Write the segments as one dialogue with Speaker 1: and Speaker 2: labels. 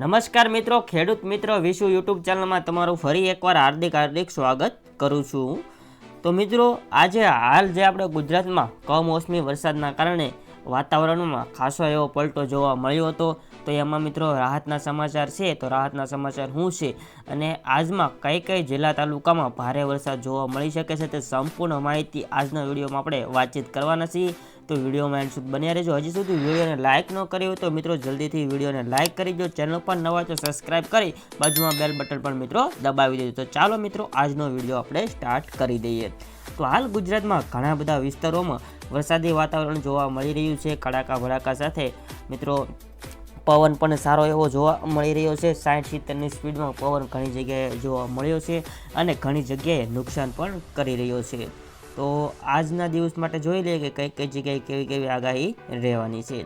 Speaker 1: નમસ્કાર મિત્રો, ખેડૂત મિત્રો વિશુ યુટ્યુબ ચેનલમાં તમારું ફરી એકવાર હાર્દિક સ્વાગત કરું છું। તો મિત્રો, આજે હાલ જે આપણે ગુજરાતમાં કમોસમી વરસાદના કારણે વાતાવરણમાં ખાસો એવો પલટો જોવા મળ્યો હતો। તો એમાં મિત્રો રાહતના સમાચાર છે। તો રાહતના સમાચાર શું છે અને આજમાં કઈ કઈ જિલ્લા તાલુકામાં ભારે વરસાદ જોવા મળી શકે છે તે સંપૂર્ણ માહિતી આજના વિડીયોમાં આપણે વાતચીત કરવાના છીએ। તો વિડીયોમાં એન્ડ સુધી બન્યા રહેજો। હજી સુધી વિડીયોને લાઇક ન કરી હોય તો મિત્રો જલ્દીથી વિડીયોને લાઇક કરી દો। ચેનલ પર નવા તો સબસ્ક્રાઇબ કરી બાજુમાં બેલ બટન પણ મિત્રો દબાવી દેજો। તો ચાલો મિત્રો આજનો વિડીયો આપણે સ્ટાર્ટ કરી દઈએ। તો હાલ ગુજરાતમાં ઘણા બધા વિસ્તારોમાં વરસાદી વાતાવરણ જોવા મળી રહ્યું છે। કડાકા ભડાકા સાથે મિત્રો પવન પણ સારો એવો જોવા મળી રહ્યો છે। 60-70ની સ્પીડમાં પવન ઘણી જગ્યાએ જોવા મળ્યો છે અને ઘણી જગ્યાએ નુકસાન પણ કરી રહ્યો છે। તો આજના દિવસ માટે જોઈ લઈએ કે કઈ કઈ જગ્યાએ કેવી કેવી આગાહી રહેવાની છે।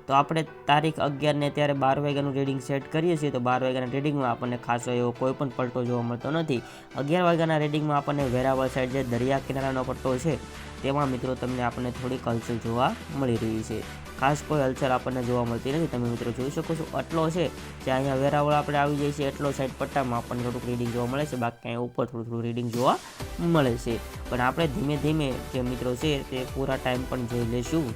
Speaker 1: તો આપણે તારીખ 11ને ત્યારે 12 વાગ્યાનું રીડિંગ સેટ કરીએ છીએ। તો 12 વાગ્યાના રીડિંગમાં આપણને ખાસો એવો કોઈ પણ પલટો જોવા મળતો નથી। 11 વાગ્યાના રીડિંગમાં આપણને વેરાવળ સાઈડ જે દરિયા કિનારાનો પટ્ટો છે તેમાં મિત્રો તમને આપણને થોડીક હલચલ જોવા મળી રહી છે। ખાસ કોઈ હલચલ આપણને જોવા મળતી નથી। તમે મિત્રો જોઈ શકો છો આટલો છે જે અહીંયા વેરાવળ આપણે આવી જાય છે એટલો સાઈડ પટ્ટામાં આપણને થોડુંક રીડિંગ જોવા મળે છે। બાકી અહીંયા ઉપર થોડું રીડિંગ જોવા મળે છે। પણ આપણે ધીમે ધીમે જે મિત્રો છે તે પૂરા ટાઈમ પણ જોઈ લઈશું।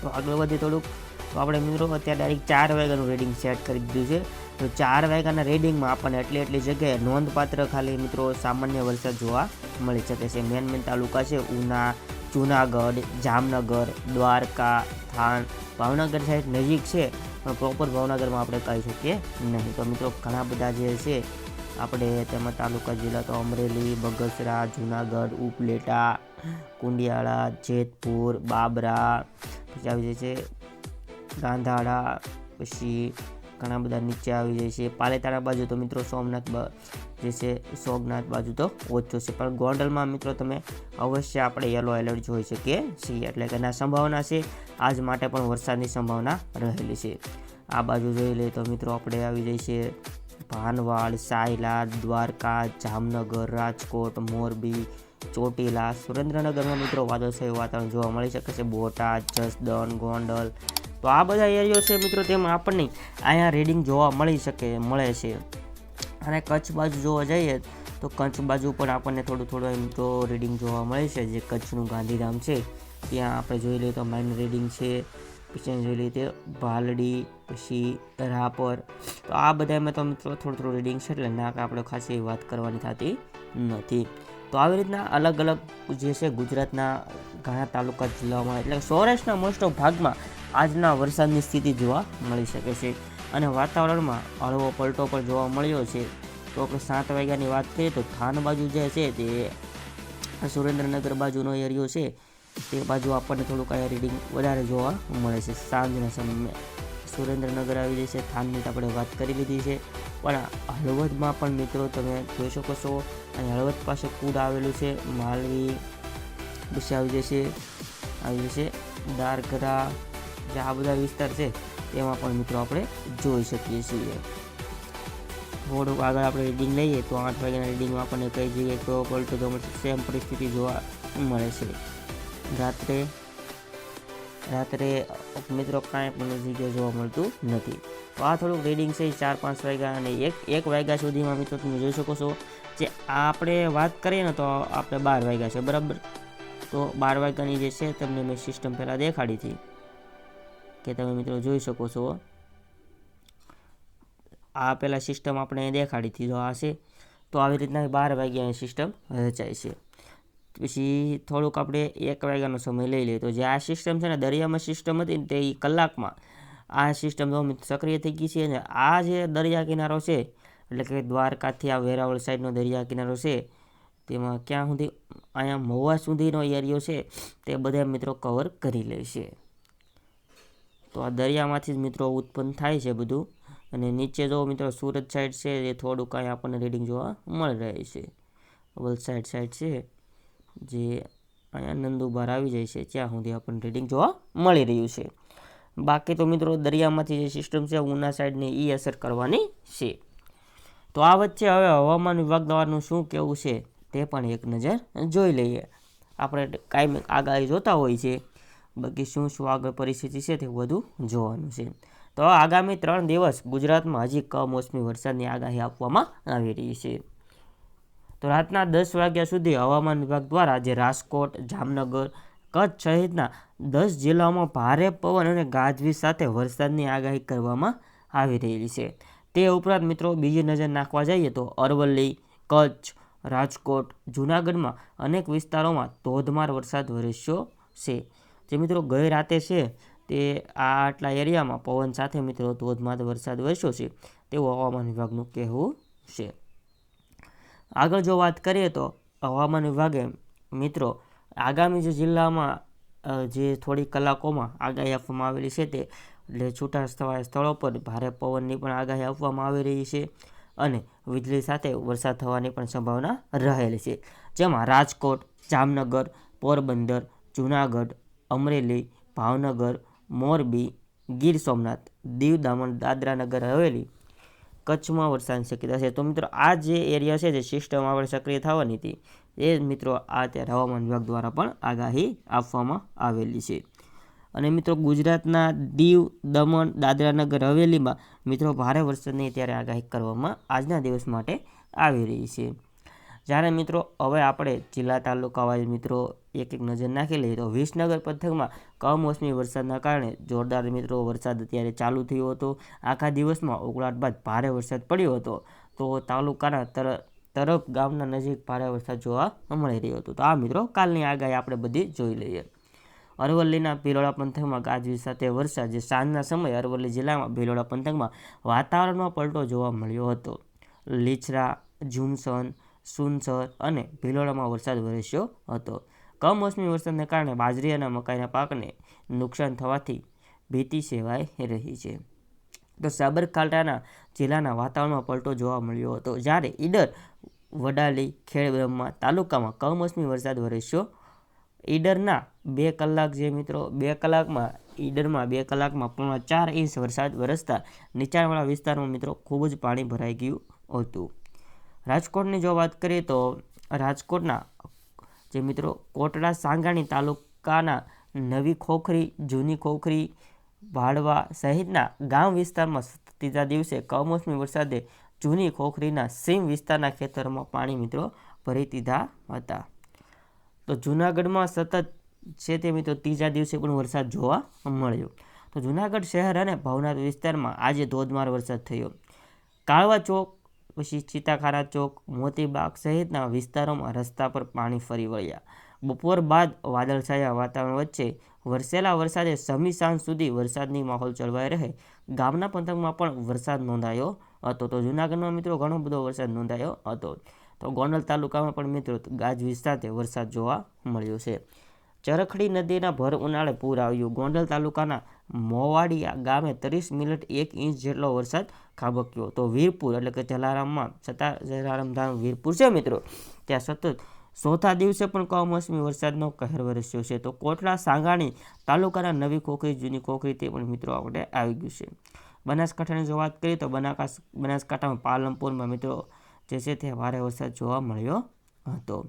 Speaker 1: તો આગળ વધી થોડુંક તો આપણે મિત્રો અત્યારે ડાયરેક્ટ 4 વાગ્યાનું રીડિંગ સેટ કરી દીધું છે। તો 4 વાગ્યાના રીડિંગમાં આપણને એટલી જગ્યાએ નોંધપાત્ર ખાલી મિત્રો સામાન્ય વરસાદ જોવા મળી શકે છે। મેન તાલુકા છે ઉના, જૂનાગઢ, જામનગર, દ્વારકા, થાન, ભાવનગર સાઈડ નજીક છે પણ પ્રોપર ભાવનગરમાં આપણે કહી શકીએ નહીં। તો મિત્રો ઘણા બધા જે છે આપણે તેમાં તાલુકા જિલ્લા તો અમરેલી, બગસરા, જૂનાગઢ, ઉપલેટા, કુંડિયાળા, જેતપુર, બાબરા, પછી આવી જાય છે ગાંધાડા, પછી ઘણા બધા નીચે આવી જાય છે પાલેતાણા બાજુ। તો મિત્રો સોમનાથ જે છે સોમનાથ બાજુ તો ઓછો છે પણ ગોંડલમાં મિત્રો તમે અવશ્ય આપણે યલો એલર્ટ જોઈ શકીએ છીએ। એટલે કે એના સંભાવના છે આજ માટે પણ વરસાદની સંભાવના રહેલી છે। આ બાજુ જોઈ લઈએ તો મિત્રો આપણે આવી જાય છે ભાનવાડ, સાયલા, દ્વારકા, જામનગર, રાજકોટ, મોરબી, ચોટીલા, સુરેન્દ્રનગરમાં મિત્રો વાદળછાયું વાતાવરણ જોવા મળી શકે છે। બોટાદ, જસદણ, ગોંડલ, તો આ બધા એરિયો છે મિત્રો તેમાં આપણને અહીંયા રીડિંગ જોવા મળે છે। અને કચ્છ બાજુ જોવા જઈએ તો કચ્છ બાજુ પણ આપણને થોડું એમ તો રીડિંગ જોવા મળે છે। જે કચ્છનું ગાંધીધામ છે ત્યાં આપણે જોઈ લઈએ તો માઇનર રીડિંગ છે। પછી જોઈ લઈએ તો ભાલડી, પછી રાપર, તો આ બધામાં તો મિત્રો થોડું રીડિંગ છે એટલે ના આપણે ખાસ એવી વાત કરવાની થતી નથી। તો આવી રીતના અલગ અલગ જે છે ગુજરાતના ઘણા તાલુકા જિલ્લાઓમાં એટલે સૌરાષ્ટ્રના મોસ્ટ ઓફ ભાગમાં આજના વરસાદની સ્થિતિ જોવા મળી શકે છે અને વાતાવરણમાં હળવો પલટો પણ જોવા મળ્યો છે। તો આપણે 7 વાગ્યાની વાત કરીએ તો થાન બાજુ જે છે તે સુરેન્દ્રનગર બાજુનો એરિયો છે તે બાજુ આપણને થોડુંક અહીંયા રીડિંગ વધારે જોવા મળે છે। સાંજના સમયે સુરેન્દ્રનગર આવી જાય છે, થાનની આપણે વાત કરી લીધી છે પણ હળવદમાં પણ મિત્રો તમે જોઈ શકો છો અને હળવદ પાસે કુડ આવેલું છે, માલવી, પછી આવી જશે દારગરા, જે આ બધા વિસ્તાર છે તેમાં પણ મિત્રો આપણે જોઈ શકીએ છીએ। થોડુંક આગળ આપણે રીડિંગ લઈએ તો 8 વાગ્યાના રીડિંગમાં આપણને કઈ જગ્યાએ કેવો પલટો જોવા મળશે સેમ પરિસ્થિતિ જોવા મળે છે। રાત્રે મિત્રો કાંઈ પણ જગ્યાએ જોવા મળતું નથી। તો આ થોડુંક રીડિંગ છે 4-5 વાગ્યા અને 1 વાગ્યા સુધીમાં મિત્રો તમે જોઈ શકો છો। જે આપણે વાત કરીએ ને તો આપણે 12 વાગ્યા છે બરાબર। તો 12 વાગ્યાની જે છે તમને મેં સિસ્ટમ પહેલાં દેખાડી હતી કે તમે મિત્રો જોઈ શકો છો। આ પહેલાં સિસ્ટમ આપણે દેખાડી હતી તો આ છે। તો આવી રીતના 12 વાગ્યાની સિસ્ટમ રચાય છે। પછી થોડુંક આપણે 1 વાગ્યાનો સમય લઈ લઈએ તો જે આ સિસ્ટમ છે ને દરિયામાં સિસ્ટમ હતી ને તે કલાકમાં આ સિસ્ટમ તો સક્રિય થઈ ગઈ છે। અને આ જે દરિયા કિનારો છે એટલે કે દ્વારકાથી આ વેરાવળ સાઈડનો દરિયા કિનારો છે તેમાં ક્યાં સુધી અહીંયા મહુવા સુધીનો એરિયો છે તે બધા મિત્રો કવર કરી લે છે। તો આ દરિયામાંથી જ મિત્રો ઉત્પન્ન થાય છે બધું। અને નીચે જો મિત્રો સુરત સાઈડ છે એ થોડુંક અહીંયા આપણને રીડિંગ જોવા મળી રહે છે। વલસાડ સાઈડ છે જે અહીંયા નંદુબાર આવી જાય છે ત્યાં સુધી આપણને રીડિંગ જોવા મળી રહ્યું છે। બાકી તો મિત્રો દરિયામાંથી જે સિસ્ટમ છે ઉના સાઈડની એ અસર કરવાની છે। તો આ વચ્ચે હવે હવામાન વિભાગ દ્વારાનું શું કહેવું છે તે પણ એક નજર જોઈ લઈએ। આપણે કાયમી આગાહી જોતા હોય છે બાકી શું આગળ પરિસ્થિતિ છે તે વધુ જોવાનું છે. તો આગામી 3 દિવસ ગુજરાતમાં હજી કમોસમી વરસાદની આગાહી આપવામાં આવી રહી છે. તો રાતના 10 વાગ્યા સુધી હવામાન વિભાગ દ્વારા આજે રાજકોટ, જામનગર, કચ્છ સહિતના 10 જિલ્લાઓમાં ભારે પવન અને ગાજવીજ સાથે વરસાદની આગાહી કરવામાં આવી રહેલી છે. તે ઉપરાંત મિત્રો બીજી નજર નાખવા જઈએ તો અરવલ્લી, કચ્છ, રાજકોટ, જૂનાગઢમાં અનેક વિસ્તારોમાં ધોધમાર વરસાદ વરસ્યો છે. જે મિત્રો ગઈ રાતે છે તે આટલા એરિયામાં પવન સાથે મિત્રો ધોધમાર વરસાદ વરસ્યો છે તેવું હવામાન વિભાગનું કહેવું છે. આગળ જો વાત કરીએ તો હવામાન વિભાગે મિત્રો આગામી જે જિલ્લામાં જે થોડી કલાકોમાં આગાહી આપવામાં આવેલી છે તે એટલે છૂટાછવાયા સ્થળો પર ભારે પવનની પણ આગાહી આપવામાં આવી રહી છે અને વીજળી સાથે વરસાદ થવાની પણ સંભાવના રહેલી છે. જેમાં રાજકોટ, જામનગર, પોરબંદર, જૂનાગઢ, અમરેલી, ભાવનગર, મોરબી, ગીર સોમનાથ, દીવ, દમણ, દાદરા નગર હવેલી, કચ્છમાં વરસાદની શક્યતા છે. તો મિત્રો આ જે એરિયા છે જે સિસ્ટમ આપણે સક્રિય થવાની હતી એ મિત્રો અત્યારે હવામાન વિભાગ દ્વારા પણ આગાહી આપવામાં આવેલી છે. અને મિત્રો ગુજરાતના દીવ, દમણ, દાદરા નગર હવેલીમાં મિત્રો ભારે વરસાદની અત્યારે આગાહી કરવામાં આજના દિવસ માટે આવી રહી છે. જ્યારે મિત્રો હવે આપણે જિલ્લા તાલુકા વાઇઝ મિત્રો એક નજર નાખી લઈએ તો વિસનગર પંથકમાં કમોસમી વરસાદના કારણે જોરદાર મિત્રો વરસાદ અત્યારે ચાલુ થયો હતો. આખા દિવસમાં ઉકળાટ બાદ ભારે વરસાદ પડ્યો હતો. તો તાલુકાના તરફ ગામના નજીક ભારે વરસાદ જોવા મળી રહ્યો હતો. તો આ મિત્રો કાલની આગાહી આપણે બધી જોઈ લઈએ. અરવલ્લીના ભિલોડા પંથકમાં ગાજવીજ સાથે વરસાદ. જે સાંજના સમયે અરવલ્લી જિલ્લામાં ભિલોડા પંથકમાં વાતાવરણમાં પલટો જોવા મળ્યો હતો. લીછરા, ઝુમસન, સુનસર અને ભિલોડામાં વરસાદ વરસ્યો હતો. કમોસમી વરસાદને કારણે બાજરી અને મકાઈના પાકને નુકસાન થવાથી ભીતિ સેવાઈ રહી છે. તો સાબરકાંઠાના જિલ્લાના વાતાવરણમાં પલટો જોવા મળ્યો હતો. જ્યારે ઈડર, વડાલી, ખેડબ્રહ્મા તાલુકામાં કમોસમી વરસાદ વરસ્યો. ઈડરના 2 કલાક જે મિત્રો 2 કલાકમાં ઈડરમાં 2 કલાકમાં 4 ઇંચ વરસાદ વરસતા નીચાણવાળા વિસ્તારમાં મિત્રો ખૂબ જ પાણી ભરાઈ ગયું હતું. રાજકોટની જો વાત કરીએ તો રાજકોટના જે મિત્રો કોટડા સાંગાણી તાલુકાના નવી ખોખરી, જૂની ખોખરી, ભાડવા સહિતના ગામ વિસ્તારમાં ત્રીજા દિવસે કમોસમી વરસાદે જૂની ખોખરીના સીમ વિસ્તારના ખેતરોમાં પાણી મિત્રો ભરી દીધા હતા. તો જૂનાગઢમાં સતત છે તે મિત્રો ત્રીજા દિવસે પણ વરસાદ જોવા મળ્યો. તો જૂનાગઢ શહેર અને ભવનાથ વિસ્તારમાં આજે ધોધમાર વરસાદ થયો. કાળવા ચોક, પછી ચિત્તાખારા ચોક, મોતીબાગ સહિતના વિસ્તારોમાં રસ્તા પર પાણી ફરી વળ્યા. બપોર બાદ વાદળછાયા વાતાવરણ વચ્ચે વરસેલા વરસાદે સમી સાંજ સુધી વરસાદની માહોલ જળવાઈ રહે ગામના પંથકમાં પણ વરસાદ નોંધાયો હતો. તો જૂનાગઢમાં મિત્રો ઘણો બધો વરસાદ નોંધાયો હતો. તો ગોંડલ તાલુકામાં પણ મિત્રો ગાજવીજ સાથે વરસાદ જોવા મળ્યો છે. ચરખડી નદીના ભર ઉનાળે પૂર આવ્યું. ગોંડલ તાલુકાના મોવાડી ગામે 30 મિનિટ 1 ઇંચ જેટલો વરસાદ ખાબક્યો. તો વીરપુર એટલે કે જલારામમાં જલારામ ધામ વીરપુર છે મિત્રો ત્યાં સતત ચોથા દિવસે પણ કમોસમી વરસાદનો કહેર વરસ્યો છે. તો કોટડા સાંગાણી તાલુકાના નવી ખોખરી, જૂની ખોખરી તે પણ મિત્રો આપણે આવી ગયું છે. બનાસકાંઠાની જો વાત કરીએ તો બનાસકાંઠામાં પાલનપુરમાં મિત્રો જે છે તે ભારે વરસાદ જોવા મળ્યો હતો.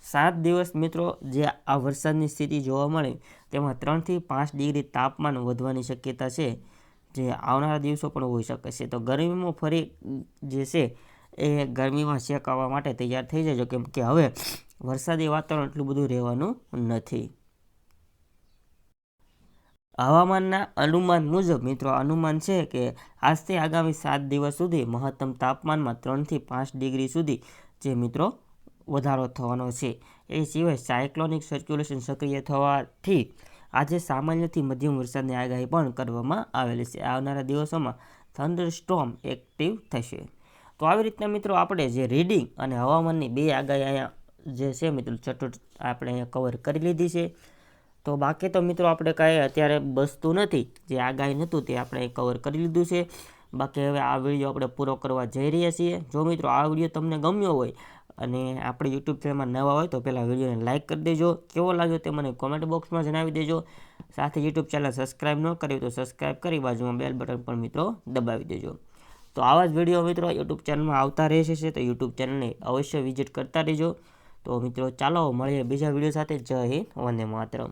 Speaker 1: 7 દિવસ મિત્રો જે આ વરસાદની સ્થિતિ જોવા મળે તેમાં 3 થી 5 ડિગ્રી તાપમાન વધવાની શક્યતા છે, જે આવનારા દિવસો પણ હોઈ શકે છે. તો ગરમીમાં ફરી જે છે એ ગરમીમાં શેકાવા માટે તૈયાર થઈ જજો, કેમ કે હવે વરસાદી વાતાવરણ એટલું બધું રહેવાનું નથી. હવામાનના અનુમાન મુજબ મિત્રો અનુમાન છે કે આજથી આગામી 7 દિવસ સુધી મહત્તમ તાપમાનમાં 3 થી 5 ડિગ્રી સુધી જે મિત્રો વધારો થવાનો છે. એ સિવાય સાયક્લોનિક સર્ક્યુલેશન સક્રિય થવાથી આજે સામાન્યથી મધ્યમ વરસાદની આગાહી પણ કરવામાં આવેલી છે. આવનારા દિવસોમાં થંડરસ્ટોર્મ એક્ટિવ થશે. તો આવી રીતના મિત્રો આપણે જે રીડિંગ અને હવામાનની 2 આગાહી અહીંયા જે છે મિત્રો આપણે અહીંયા કવર કરી લીધી છે. તો બાકી તો મિત્રો આપણે કાંઈ અત્યારે બસતું નથી, જે આગાહી નહોતું તે આપણે કવર કરી લીધું છે. બાકી હવે આ વિડીયો આપણે પૂરો કરવા જઈ રહ્યા છીએ. જો મિત્રો આ વિડીયો તમને ગમ્યો હોય અને આપણે યુટ્યુબ ચેનલમાં નવા હોય તો પહેલાં વિડીયોને લાઇક કરી દેજો. કેવો લાગ્યો તે મને કોમેન્ટ બોક્સમાં જણાવી દેજો. સાથે યુટ્યુબ ચેનલ સબસ્ક્રાઈબ ન કર્યું તો સબસ્ક્રાઈબ કરી બાજુમાં બેલ બટન પણ મિત્રો દબાવી દેજો. તો આવા જ વિડીયો મિત્રો યુટ્યુબ ચેનલમાં આવતા રહેશે તો યુટ્યુબ ચેનલને અવશ્ય વિઝિટ કરતા રહેજો. તો મિત્રો ચાલો મળીએ બીજા વિડીયો સાથે. જય હિન્દ, વંદે માતરમ.